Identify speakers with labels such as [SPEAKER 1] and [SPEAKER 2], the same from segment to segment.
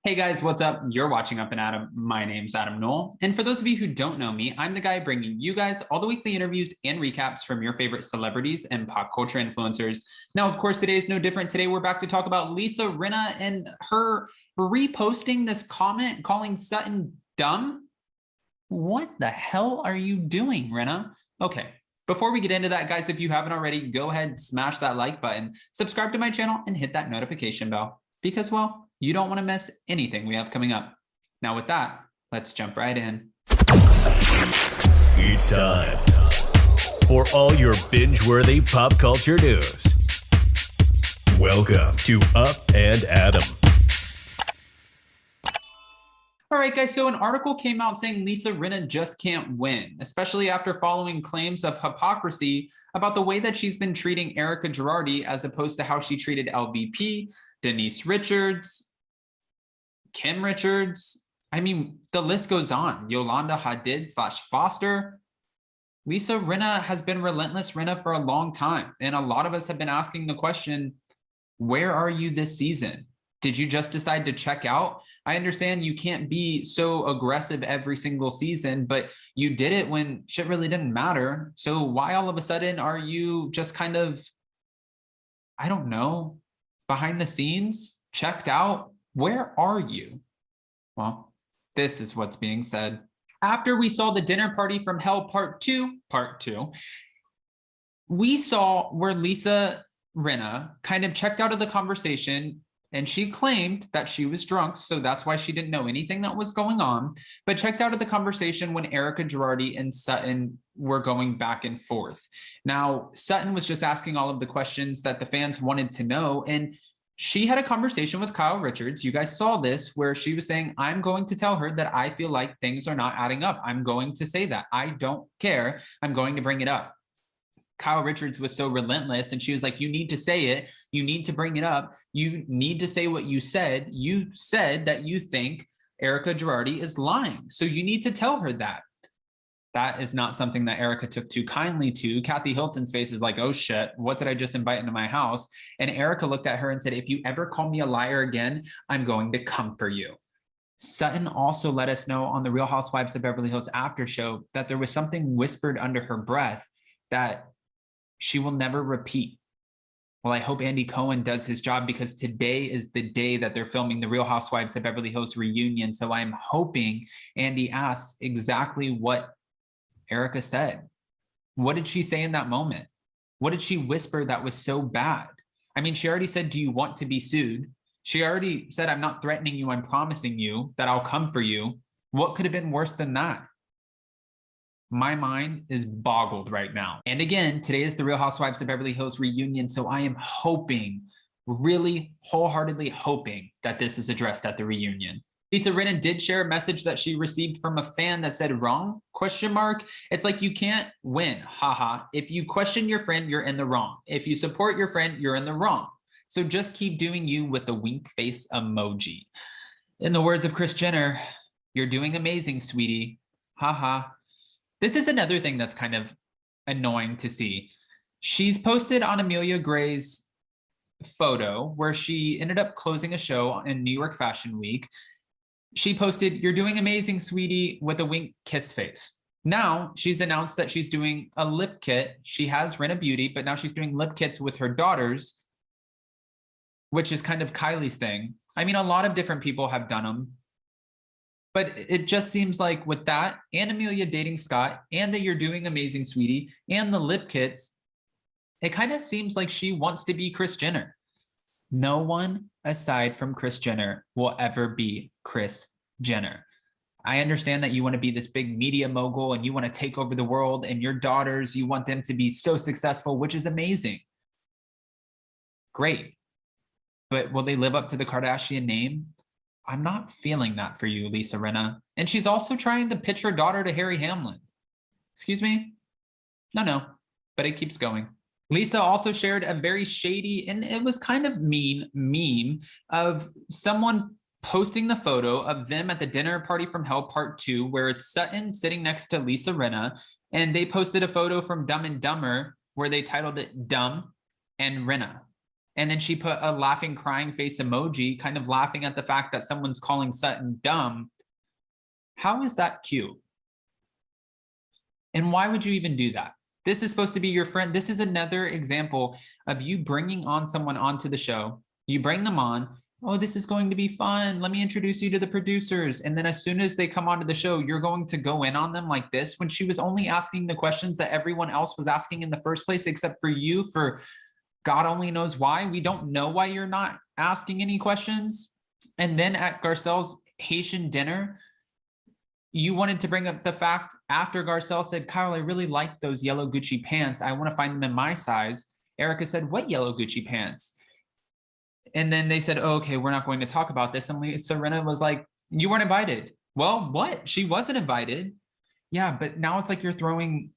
[SPEAKER 1] Hey guys, what's up? You're watching Up and Adam. My name's Adam Knoll. And for those of you who don't know me, I'm the guy bringing you guys all the weekly interviews and recaps from your favorite celebrities and pop culture influencers. Now, of course, today is no different. Today, we're back to talk about Lisa Rinna and her reposting this comment calling Sutton dumb. What the hell are you doing, Rinna? Okay, before we get into that, guys, if you haven't already, go ahead and smash that like button, subscribe to my channel, and hit that notification bell because, well, you don't want to miss anything we have coming up. Now, with that, let's jump right in.
[SPEAKER 2] It's time for all your binge-worthy pop culture news. Welcome to Up and Adam.
[SPEAKER 1] All right, guys, so an article came out saying Lisa Rinna just can't win, especially after following claims of hypocrisy about the way that she's been treating Erika Girardi as opposed to how she treated LVP, Denise Richards, Kim Richards. I mean, the list goes on. Yolanda Hadid / Foster. Lisa Rinna has been relentless Rinna for a long time. And a lot of us have been asking the question, where are you this season? Did you just decide to check out? I understand you can't be so aggressive every single season, but you did it when shit really didn't matter. So why all of a sudden are you just kind of, I don't know, behind the scenes, checked out? Where are you? Well, this is what's being said. After we saw the dinner party from hell part two, we saw where Lisa Rinna kind of checked out of the conversation and she claimed that she was drunk, so that's why she didn't know anything that was going on, but checked out of the conversation when Erika Girardi and Sutton were going back and forth. Now, Sutton was just asking all of the questions that the fans wanted to know, and she had a conversation with Kyle Richards. You guys saw this where she was saying, I'm going to tell her that I feel like things are not adding up. I'm going to say that. I don't care. I'm going to bring it up. Kyle Richards was so relentless and she was like, you need to say it. You need to bring it up. You need to say what you said. You said that you think Erika Girardi is lying. So you need to tell her that. That is not something that Erika took too kindly to. Kathy Hilton's face is like, oh shit, what did I just invite into my house? And Erika looked at her and said, if you ever call me a liar again, I'm going to come for you. Sutton also let us know on the Real Housewives of Beverly Hills after show that there was something whispered under her breath that she will never repeat. Well, I hope Andy Cohen does his job because today is the day that they're filming the Real Housewives of Beverly Hills reunion. So I'm hoping Andy asks exactly what Erika said. What did she say in that moment? What did she whisper that was so bad? I mean, she already said, do you want to be sued? She already said, I'm not threatening you. I'm promising you that I'll come for you. What could have been worse than that? My mind is boggled right now. And again, today is the Real Housewives of Beverly Hills reunion. So I am hoping, really wholeheartedly hoping that this is addressed at the reunion. Lisa Rinna did share a message that she received from a fan that said wrong, ? It's like you can't win, haha. If you question your friend, you're in the wrong. If you support your friend, you're in the wrong. So just keep doing you with the wink face emoji. In the words of Kris Jenner, you're doing amazing, sweetie, haha. This is another thing that's kind of annoying to see. She's posted on Amelia Gray's photo where she ended up closing a show in New York Fashion Week. She posted, you're doing amazing, sweetie, with a wink kiss face. Now she's announced that she's doing a lip kit. She has Rinna Beauty, but now she's doing lip kits with her daughters, which is kind of Kylie's thing. I mean, a lot of different people have done them. But it just seems like with that and Amelia dating Scott and that you're doing amazing, sweetie, and the lip kits, it kind of seems like she wants to be Kris Jenner. No one aside from Kris Jenner will ever be Kris Jenner. I understand that you want to be this big media mogul and you want to take over the world and your daughters, you want them to be so successful, which is amazing. Great. But will they live up to the Kardashian name? I'm not feeling that for you, Lisa Rinna. And she's also trying to pitch her daughter to Harry Hamlin. Excuse me? No, but it keeps going. Lisa also shared a very shady, and it was kind of mean meme of someone posting the photo of them at the dinner party from hell part 2, where it's Sutton sitting next to Lisa Rinna. And they posted a photo from Dumb and Dumber where they titled it Dumb and Rinna. And then she put a laughing, crying face emoji, kind of laughing at the fact that someone's calling Sutton dumb. How is that cute? And why would you even do that? This is supposed to be your friend. This is another example of you bringing on someone onto the show. You bring them on. Oh, this is going to be fun. Let me introduce you to the producers. And then as soon as they come onto the show, you're going to go in on them like this when she was only asking the questions that everyone else was asking in the first place, except for you, for God only knows why. We don't know why you're not asking any questions. And then at Garcelle's Haitian dinner, you wanted to bring up the fact after Garcelle said, Kyle, I really like those yellow Gucci pants. I want to find them in my size. Erika said, what yellow Gucci pants? And then they said, oh, okay, we're not going to talk about this. And so Rinna was like, you weren't invited. Well, what? She wasn't invited. Yeah, but now it's like you're throwing,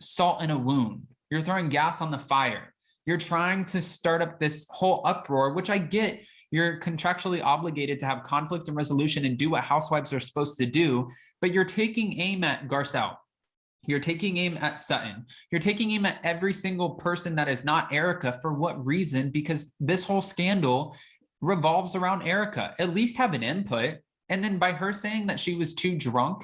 [SPEAKER 1] salt in a wound. You're throwing gas on the fire. You're trying to start up this whole uproar, which I get. You're contractually obligated to have conflict and resolution and do what housewives are supposed to do, but you're taking aim at Garcelle. You're taking aim at Sutton. You're taking aim at every single person that is not Erika. For what reason? Because this whole scandal revolves around Erika. At least have an input. And then by her saying that she was too drunk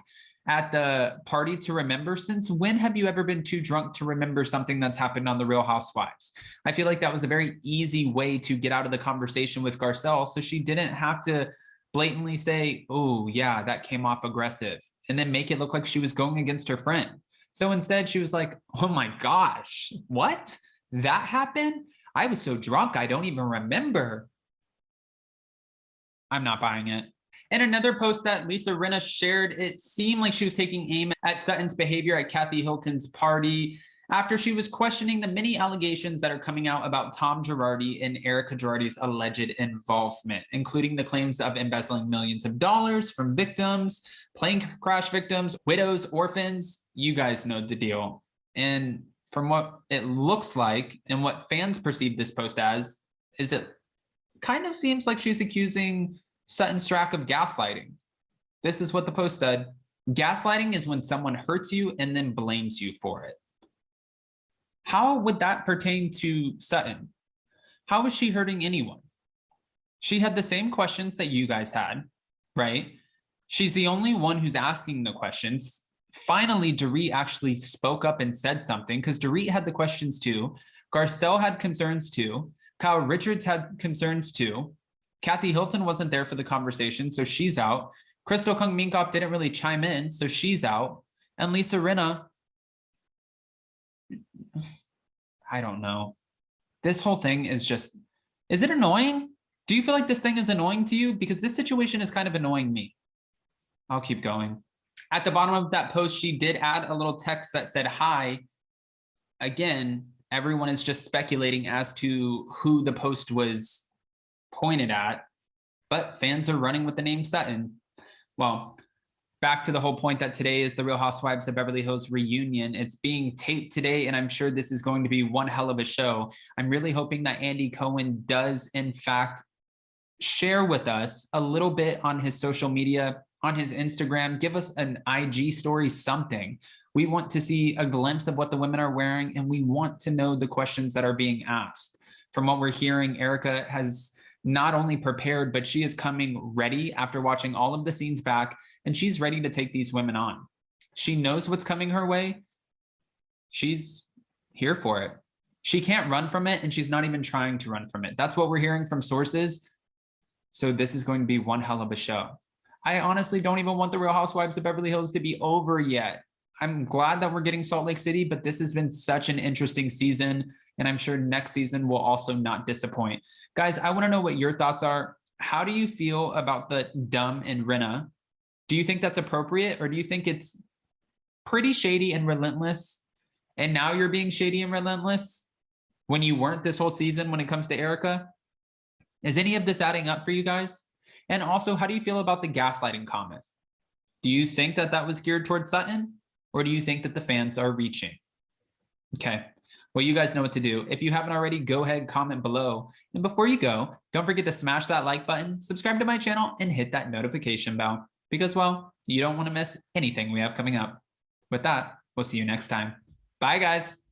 [SPEAKER 1] at the party to remember, since when have you ever been too drunk to remember something that's happened on The Real Housewives? I feel like that was a very easy way to get out of the conversation with Garcelle, so she didn't have to blatantly say, oh yeah, that came off aggressive, and then make it look like she was going against her friend. So instead she was like, oh my gosh, what? That happened? I was so drunk, I don't even remember. I'm not buying it. In another post that Lisa Rinna shared, it seemed like she was taking aim at Sutton's behavior at Kathy Hilton's party after she was questioning the many allegations that are coming out about Tom Girardi and Erika Girardi's alleged involvement, including the claims of embezzling millions of dollars from victims, plane crash victims, widows, orphans. You guys know the deal. And from what it looks like and what fans perceive this post as, is it kind of seems like she's accusing Sutton Stracke of gaslighting. This is what the post said. Gaslighting is when someone hurts you and then blames you for it. How would that pertain to Sutton? How was she hurting anyone? She had the same questions that you guys had, right? She's the only one who's asking the questions. Finally, Dorit actually spoke up and said something, because Dorit had the questions too. Garcelle had concerns too. Kyle Richards had concerns too. Kathy Hilton wasn't there for the conversation, so she's out. Crystal Kung Minkoff didn't really chime in, so she's out. And Lisa Rinna, I don't know. This whole thing is just, is it annoying? Do you feel like this thing is annoying to you? Because this situation is kind of annoying me. I'll keep going. At the bottom of that post, she did add a little text that said, hi. Again, everyone is just speculating as to who the post was pointed at, but fans are running with the name Sutton. Well, back to the whole point that today is the Real Housewives of Beverly Hills reunion. It's being taped today, and I'm sure this is going to be one hell of a show. I'm really hoping that Andy Cohen does, in fact, share with us a little bit on his social media, on his Instagram, give us an IG story, something. We want to see a glimpse of what the women are wearing, and we want to know the questions that are being asked. From what we're hearing, Erika has not only prepared, but she is coming ready after watching all of the scenes back, and she's ready to take these women on. She knows what's coming her way. She's here for it. She can't run from it, and she's not even trying to run from it. That's what we're hearing from sources. So this is going to be one hell of a show. I honestly don't even want the Real Housewives of Beverly Hills to be over yet. I'm glad that we're getting Salt Lake City, but this has been such an interesting season, and I'm sure next season will also not disappoint. Guys, I want to know what your thoughts are. How do you feel about the dumb in Rinna? Do you think that's appropriate, or do you think it's pretty shady and relentless, and now you're being shady and relentless when you weren't this whole season when it comes to Erika? Is any of this adding up for you guys? And also, how do you feel about the gaslighting comment? Do you think that that was geared towards Sutton, or do you think that the fans are reaching? Okay. Well, you guys know what to do. If you haven't already, go ahead, comment below. And before you go, don't forget to smash that like button, subscribe to my channel, and hit that notification bell because, well, you don't want to miss anything we have coming up. With that, we'll see you next time. Bye, guys.